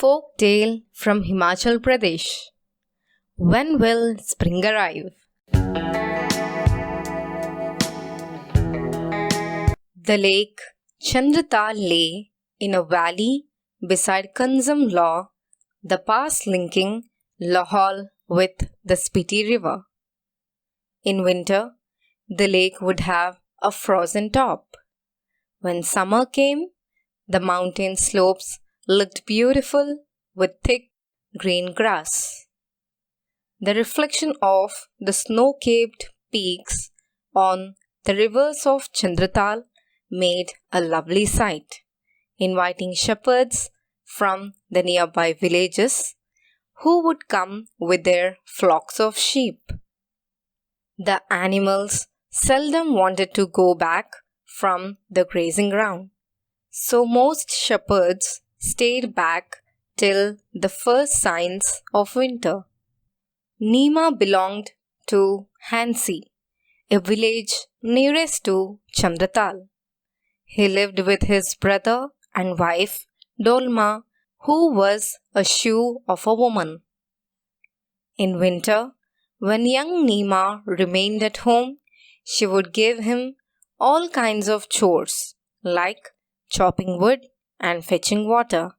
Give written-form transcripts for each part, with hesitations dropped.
Folktale from Himachal Pradesh. When will spring arrive? The lake Chandra Tal lay in a valley beside Kunzam, the pass linking Lahaul with the Spiti river. In winter, the lake would have a frozen top. When summer came, the mountain slopes looked beautiful with thick green grass. The reflection of the snow-capped peaks on the rivers of Chandra Tal made a lovely sight, inviting shepherds from the nearby villages who would come with their flocks of sheep. The animals seldom wanted to go back from the grazing ground, so most shepherds stayed back till the first signs of winter. Nima belonged to Hansi, a village nearest to Chandra Tal. He lived with his brother and wife Dolma, who was a shoe of a woman. In winter, when young Nima remained at home, she would give him all kinds of chores like chopping wood and fetching water.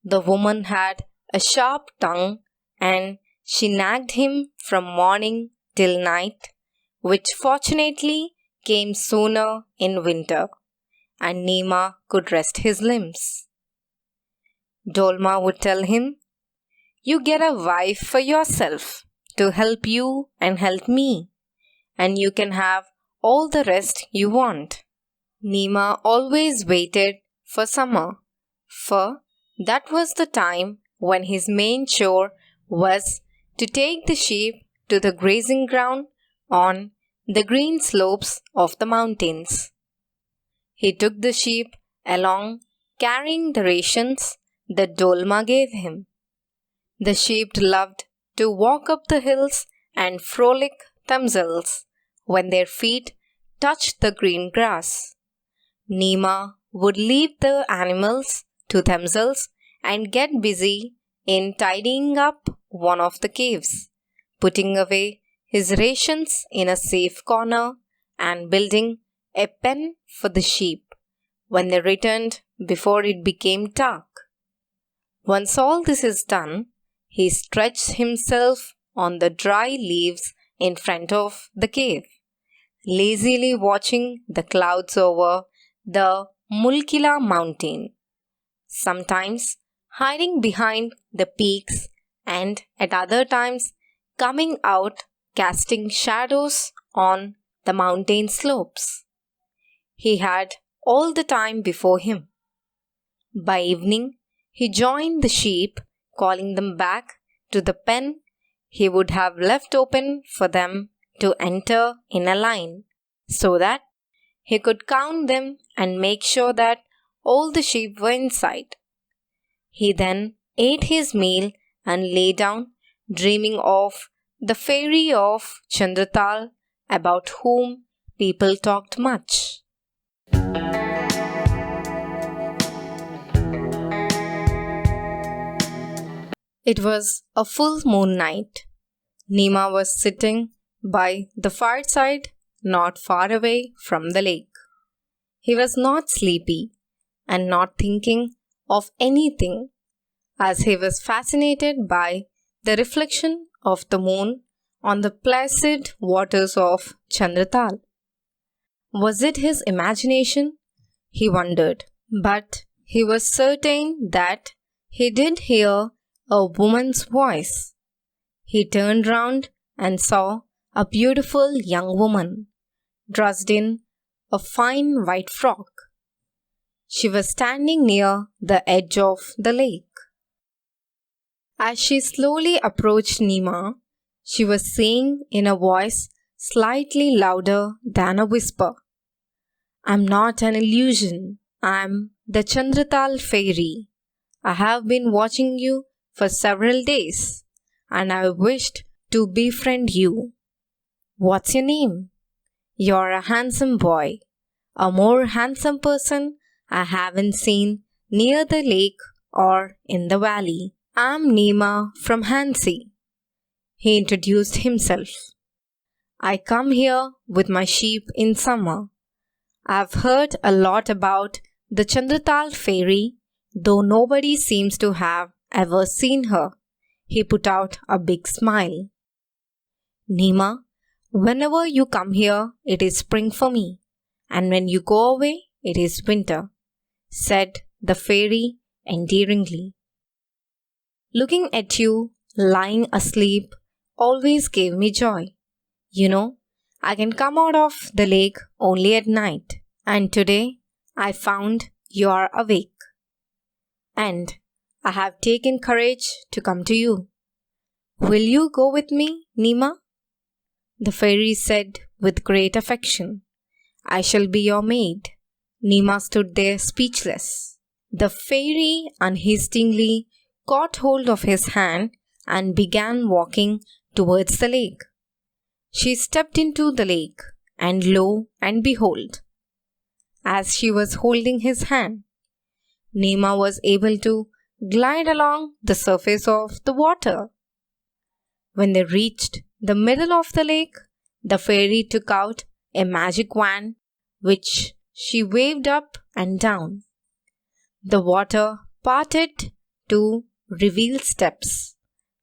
The woman had a sharp tongue and she nagged him from morning till night, which fortunately came sooner in winter, and Nima could rest his limbs. Dolma would tell him, "You get a wife for yourself to help you and help me, and you can have all the rest you want." Nima always waited for summer, for that was the time when his main chore was to take the sheep to the grazing ground on the green slopes of the mountains. He took the sheep along carrying the rations that Dolma gave him. The sheep loved to walk up the hills and frolic themselves when their feet touched the green grass. Nima would leave the animals to themselves and get busy in tidying up one of the caves, putting away his rations in a safe corner and building a pen for the sheep when they returned before it became dark. Once all this is done, he stretched himself on the dry leaves in front of the cave, lazily watching the clouds over the Mulkila mountain, sometimes hiding behind the peaks and at other times coming out casting shadows on the mountain slopes. He had all the time before him. By evening, he joined the sheep, calling them back to the pen he would have left open for them to enter in a line, so that he could count them and make sure that all the sheep were inside. He then ate his meal and lay down, dreaming of the fairy of Chandra Tal, about whom people talked much. It was a full moon night. Nima was sitting by the fireside not far away from the lake. He was not sleepy and not thinking of anything, as he was fascinated by the reflection of the moon on the placid waters of Chandra Tal. Was it his imagination? He wondered, but he was certain that he did hear a woman's voice. He turned round and saw a beautiful young woman, dressed in a fine white frock. She was standing near the edge of the lake. As she slowly approached Nima, she was saying in a voice slightly louder than a whisper, "I'm not an illusion. I'm the Chandra Tal fairy. I have been watching you for several days, and I wished to befriend you. What's your name? You're a handsome boy. A more handsome person I haven't seen near the lake or in the valley. I'm Nima from Hansi. He introduced himself. I come here with my sheep in summer. I've heard a lot about the Chandra Tal fairy, though nobody seems to have ever seen her. He put out a big smile. Nima, whenever you come here, it is spring for me, and when you go away, it is winter, said the fairy endearingly. Looking at you, lying asleep, always gave me joy. You know, I can come out of the lake only at night, and today I found you are awake. And I have taken courage to come to you. Will you go with me, Nima? The fairy said with great affection. I shall be your maid. Nima stood there speechless. The fairy unhesitatingly caught hold of his hand and began walking towards the lake. She stepped into the lake, and lo and behold, as she was holding his hand, Nima was able to glide along the surface of the water. When they reached the middle of the lake, the fairy took out a magic wand which she waved up and down. The water parted to reveal steps,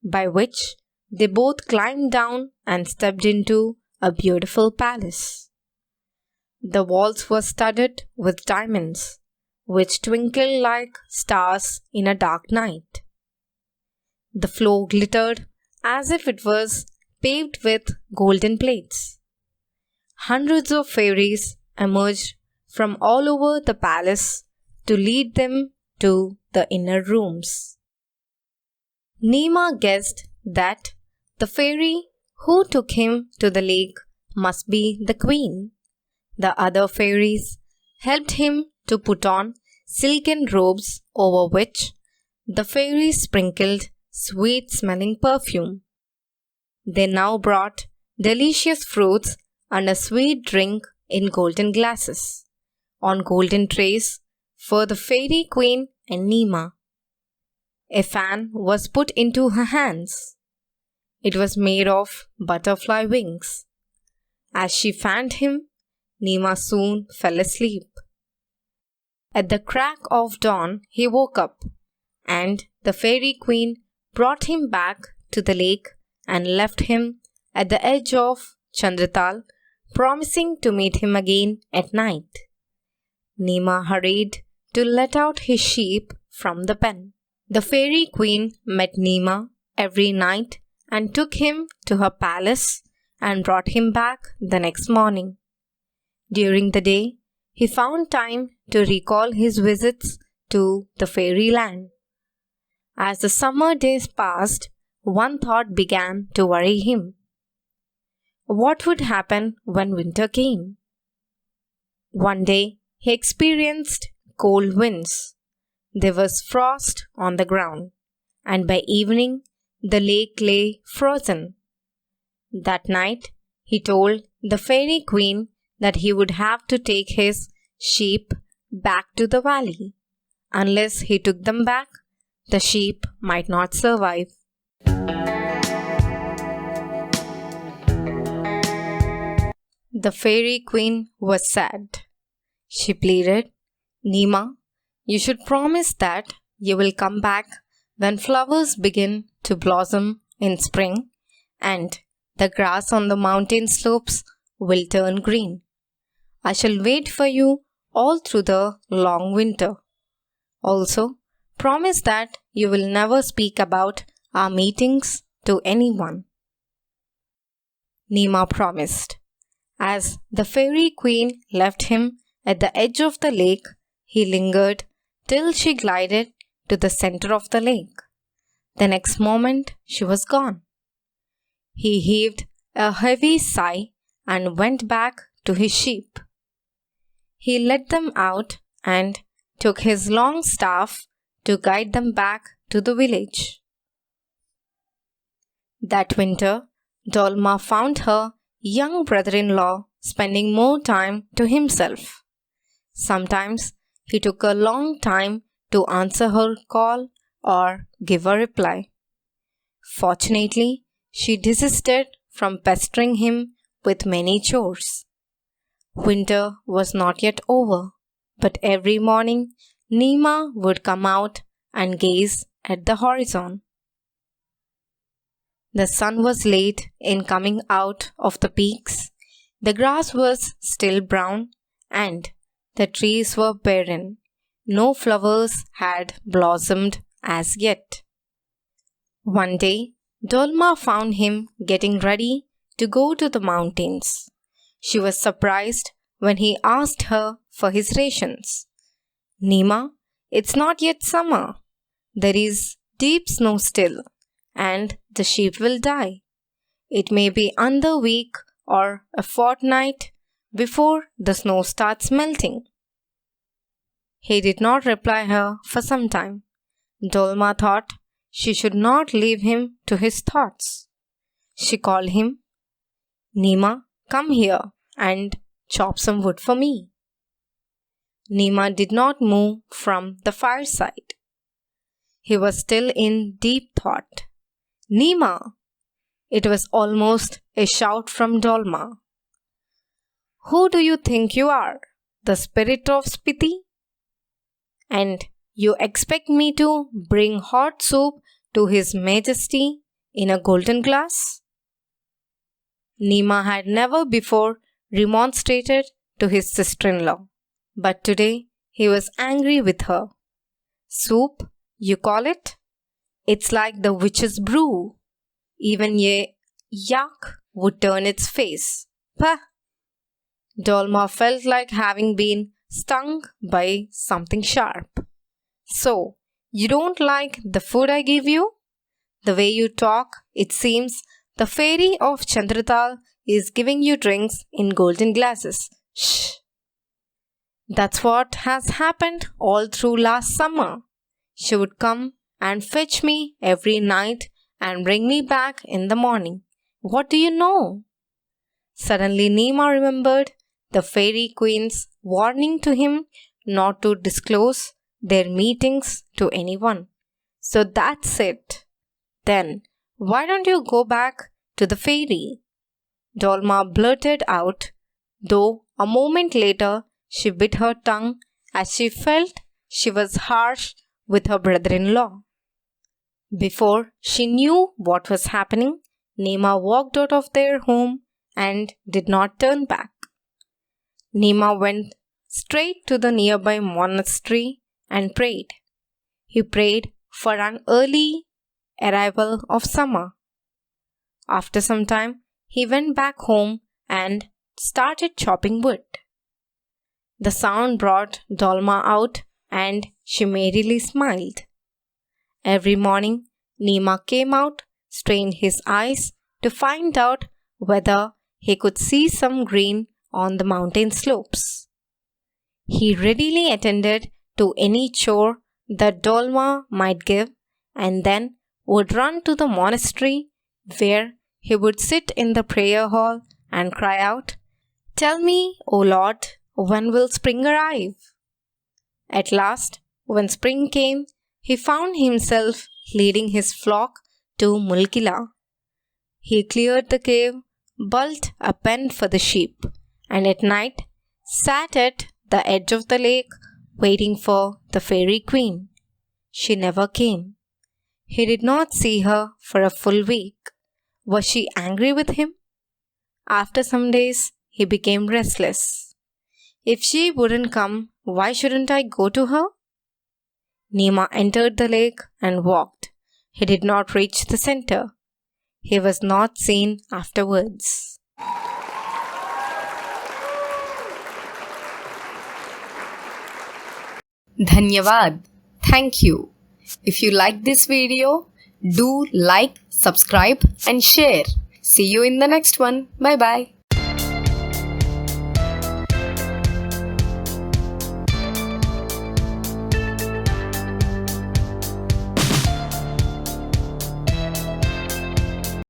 by which they both climbed down and stepped into a beautiful palace. The walls were studded with diamonds, which twinkled like stars in a dark night. The floor glittered as if it was paved with golden plates. Hundreds of fairies emerged from all over the palace to lead them to the inner rooms. Nima guessed that the fairy who took him to the lake must be the queen. The other fairies helped him to put on silken robes over which the fairy sprinkled sweet-smelling perfume. They now brought delicious fruits and a sweet drink in golden glasses, on golden trays for the fairy queen and Nima. A fan was put into her hands. It was made of butterfly wings. As she fanned him, Nima soon fell asleep. At the crack of dawn, he woke up, and the fairy queen brought him back to the lake and left him at the edge of Chandra Tal, promising to meet him again at night. Nima hurried to let out his sheep from the pen. The fairy queen met Nima every night and took him to her palace and brought him back the next morning. During the day, he found time to recall his visits to the fairyland. As the summer days passed, one thought began to worry him. What would happen when winter came? One day, he experienced cold winds. There was frost on the ground, and by evening, the lake lay frozen. That night, he told the fairy queen that he would have to take his sheep back to the valley. Unless he took them back, the sheep might not survive. The fairy queen was sad. She pleaded, Nima, you should promise that you will come back when flowers begin to blossom in spring and the grass on the mountain slopes will turn green. I shall wait for you all through the long winter. Also, promise that you will never speak about our meetings to anyone. Nima promised. As the fairy queen left him at the edge of the lake, he lingered till she glided to the center of the lake. The next moment, she was gone. He heaved a heavy sigh and went back to his sheep. He led them out and took his long staff to guide them back to the village. That winter, Dolma found her young brother-in-law spending more time to himself. Sometimes he took a long time to answer her call or give a reply. Fortunately, she desisted from pestering him with many chores. Winter was not yet over, but every morning Nima would come out and gaze at the horizon. The sun was late in coming out of the peaks, the grass was still brown, and the trees were barren. No flowers had blossomed as yet. One day, Dolma found him getting ready to go to the mountains. She was surprised when he asked her for his rations. Nima, it's not yet summer. There is deep snow still, and the sheep will die. It may be another week or a fortnight before the snow starts melting. He did not reply her for some time. Dolma thought she should not leave him to his thoughts. She called him, Nima, come here and chop some wood for me. Nima did not move from the fireside. He was still in deep thought. Nima! It was almost a shout from Dolma. Who do you think you are? The spirit of Spiti? And you expect me to bring hot soup to His Majesty in a golden glass? Nima had never before remonstrated to his sister-in-law, but today he was angry with her. Soup, you call it? It's like the witch's brew. Even a yak would turn its face. Pah! Dolma felt like having been stung by something sharp. So, you don't like the food I give you? The way you talk, it seems the fairy of Chandra Tal is giving you drinks in golden glasses. Shh! That's what has happened all through last summer. She would come and fetch me every night and bring me back in the morning. What do you know? Suddenly Nima remembered the fairy queen's warning to him not to disclose their meetings to anyone. So that's it. Then, why don't you go back to the fairy? Dolma blurted out, though a moment later she bit her tongue as she felt she was harsh with her brother-in-law. Before she knew what was happening, Nima walked out of their home and did not turn back. Nima went straight to the nearby monastery and prayed. He prayed for an early arrival of summer. After some time, he went back home and started chopping wood. The sound brought Dolma out and she merrily smiled. Every morning, Nima came out, strained his eyes to find out whether he could see some green on the mountain slopes. He readily attended to any chore that Dolma might give and then would run to the monastery where he would sit in the prayer hall and cry out, "Tell me, O Lord, when will spring arrive?" At last, when spring came, he found himself leading his flock to Mulkila. He cleared the cave, built a pen for the sheep, and at night sat at the edge of the lake waiting for the fairy queen. She never came. He did not see her for a full week. Was she angry with him? After some days, he became restless. If she wouldn't come, why shouldn't I go to her? Nima entered the lake and walked. He did not reach the center. He was not seen afterwards. Dhanyavad. Thank you. If you like this video, do like, subscribe and share. See you in the next one. Bye bye.